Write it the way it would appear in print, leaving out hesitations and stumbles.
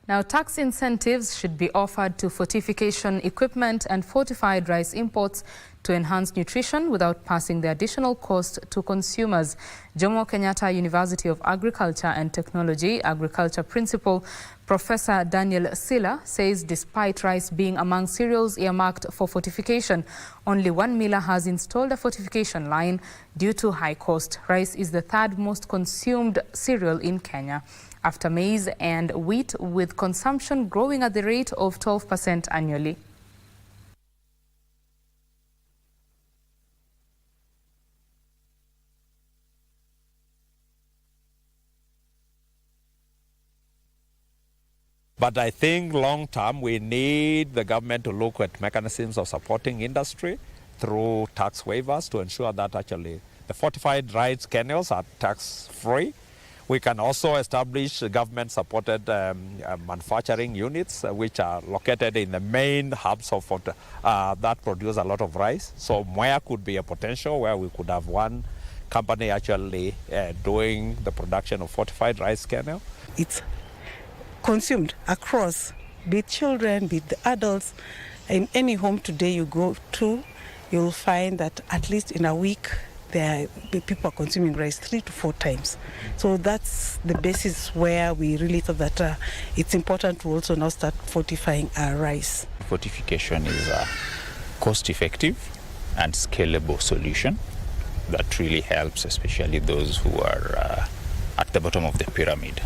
Now, tax incentives should be offered to fortification equipment and fortified rice imports to enhance nutrition without passing the additional cost to consumers. Jomo Kenyatta University of Agriculture and Technology Agriculture Principal Professor Daniel Silla says despite rice being among cereals earmarked for fortification, only one miller has installed a fortification line due to high cost. Rice is the third most consumed cereal in Kenya, after maize and wheat, with consumption growing at the rate of 12% annually. But I think long term we need the government to look at mechanisms of supporting industry through tax waivers to ensure that actually the fortified rice kernels are tax free. We can also establish government-supported manufacturing units which are located in the main hubs of that produce a lot of rice. So Mwea could be a potential where we could have one company actually doing the production of fortified rice kernel. It's consumed across, be it children, be it the adults. In any home today you go to, you'll find that at least in a week, people are consuming rice 3 to 4 times. So that's the basis where we really thought that it's important to also now start fortifying our rice. Fortification is a cost-effective and scalable solution that really helps, especially those who are at the bottom of the pyramid.